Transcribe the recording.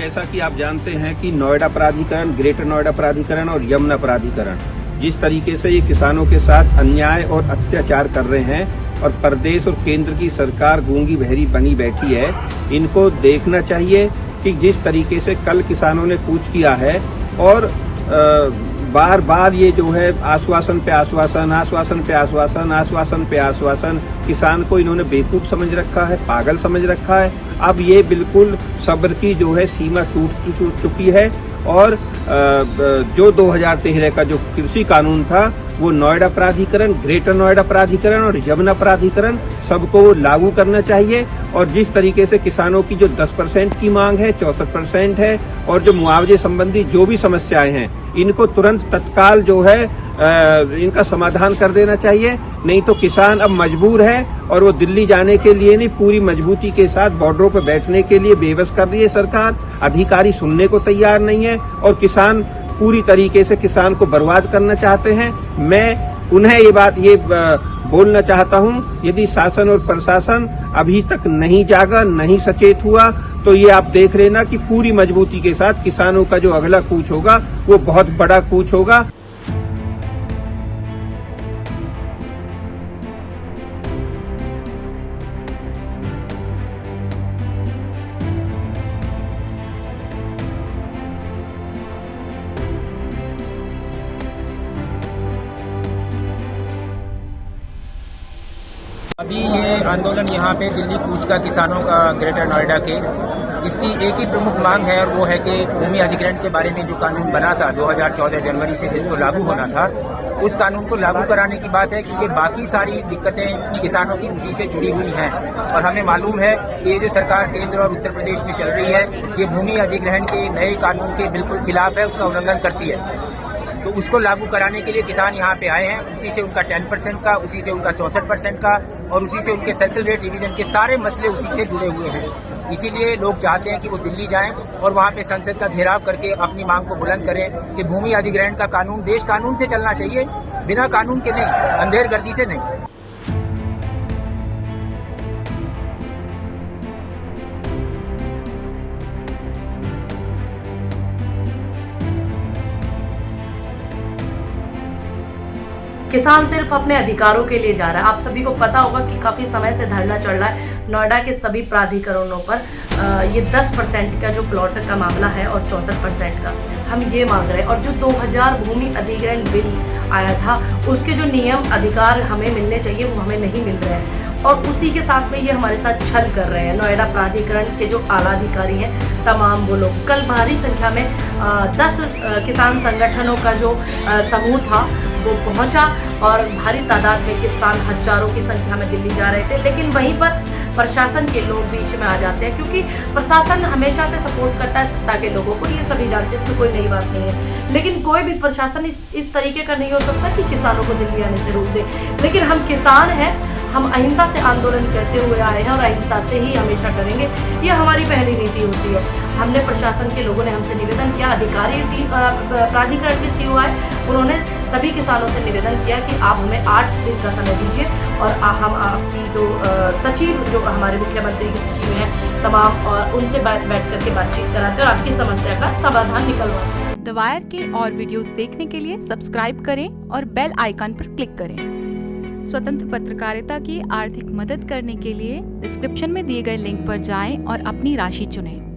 जैसा कि आप जानते हैं कि नोएडा प्राधिकरण, ग्रेटर नोएडा प्राधिकरण और यमुना प्राधिकरण जिस तरीके से ये किसानों के साथ अन्याय और अत्याचार कर रहे हैं और प्रदेश और केंद्र की सरकार गूंगी बहरी बनी बैठी है, इनको देखना चाहिए कि जिस तरीके से कल किसानों ने कूच किया है और बार बार ये जो है आश्वासन पे आश्वासन, आश्वासन पे आश्वासन, आश्वासन पे आश्वासन, किसान को इन्होंने बेवकूफ समझ रखा है, पागल समझ रखा है। अब ये बिल्कुल सब्र की जो है सीमा टूट चुकी है और जो 2013 का जो कृषि कानून था वो नोएडा प्राधिकरण, ग्रेटर नोएडा प्राधिकरण और यमुना प्राधिकरण सबको लागू करना चाहिए। और जिस तरीके से किसानों की जो 10% की मांग है, 64% है और जो मुआवजे संबंधी जो भी समस्याएं हैं, इनको तुरंत तत्काल जो है इनका समाधान कर देना चाहिए। नहीं तो किसान अब मजबूर है और वो दिल्ली जाने के लिए नहीं, पूरी मजबूती के साथ बॉर्डरों पर बैठने के लिए बेबस कर रही है सरकार। अधिकारी सुनने को तैयार नहीं है और किसान पूरी तरीके से किसान को बर्बाद करना चाहते हैं। मैं उन्हें ये बोलना चाहता हूं, यदि शासन और प्रशासन अभी तक नहीं जागा, नहीं सचेत हुआ, तो ये आप देख लेना कि पूरी मजबूती के साथ किसानों का जो अगला कूच होगा वो बहुत बड़ा कूच होगा। अभी ये आंदोलन यहाँ पे दिल्ली कूच का किसानों का ग्रेटर नोएडा के, इसकी एक ही प्रमुख मांग है और वो है कि भूमि अधिग्रहण के बारे में जो कानून बना था 2014 जनवरी से जिसको लागू होना था, उस कानून को लागू कराने की बात है क्योंकि बाकी सारी दिक्कतें किसानों की उसी से जुड़ी हुई हैं। और हमें मालूम है कि ये जो सरकार केंद्र और उत्तर प्रदेश में चल रही है, ये भूमि अधिग्रहण के नए कानून के बिल्कुल खिलाफ है, उसका उल्लंघन करती है। तो उसको लागू कराने के लिए किसान यहाँ पे आए हैं। उसी से उनका 10% का, उसी से उनका 64% का और उसी से उनके सर्कल रेट रिवीजन के सारे मसले उसी से जुड़े हुए हैं। इसीलिए लोग चाहते हैं कि वो दिल्ली जाएं और वहाँ पे संसद का घेराव करके अपनी मांग को बुलंद करें कि भूमि अधिग्रहण का कानून देश कानून से चलना चाहिए, बिना कानून के नहीं, अंधेरगर्दी से नहीं। किसान सिर्फ अपने अधिकारों के लिए जा रहा है। आप सभी को पता होगा कि काफी समय से धरना चल रहा है नोएडा के सभी प्राधिकरणों पर। ये 10% का जो प्लॉट का मामला है और 64% का हम ये मांग रहे हैं। और जो 2000 भूमि अधिग्रहण बिल आया था, उसके जो नियम अधिकार हमें मिलने चाहिए वो हमें नहीं मिल रहे हैं और उसी के साथ में ये हमारे साथ छल कर रहे हैं। नोएडा प्राधिकरण के जो आला अधिकारी हैं तमाम वो लोग, कल भारी संख्या में 10 किसान संगठनों का जो समूह था वो पहुंचा और भारी तादाद में किसान हजारों की संख्या में दिल्ली जा रहे थे। लेकिन वहीं पर प्रशासन के लोग बीच में आ जाते हैं क्योंकि प्रशासन हमेशा से सपोर्ट करता है सत्ता के लोगों को, ये सभी जानते हैं, इसमें कोई नई बात नहीं है। लेकिन कोई भी प्रशासन इस तरीके का नहीं हो सकता कि किसानों को दिल्ली आने से रोक दे। लेकिन हम किसान हैं, हम अहिंसा से आंदोलन करते हुए आए हैं और अहिंसा से ही हमेशा करेंगे, ये हमारी पहली नीति होती है। हमने प्रशासन के लोगों ने हमसे निवेदन किया, अधिकारी प्राधिकरण के सीईओ आए, उन्होंने सभी किसानों से निवेदन किया कि आप हमें 8 दिन का समय दीजिए और हम आपकी जो सचिव, जो हमारे मुख्यमंत्री की सचिव हैं तमाम, और उनसे बैठ करके बातचीत कराते और आपकी समस्या का समाधान निकलवाते। द वायर के और वीडियोस देखने के लिए सब्सक्राइब करें और बेल आइकन पर क्लिक करें। स्वतंत्र पत्रकारिता की आर्थिक मदद करने के लिए डिस्क्रिप्शन में दिए गए लिंक पर जाएं और अपनी राशि चुनें।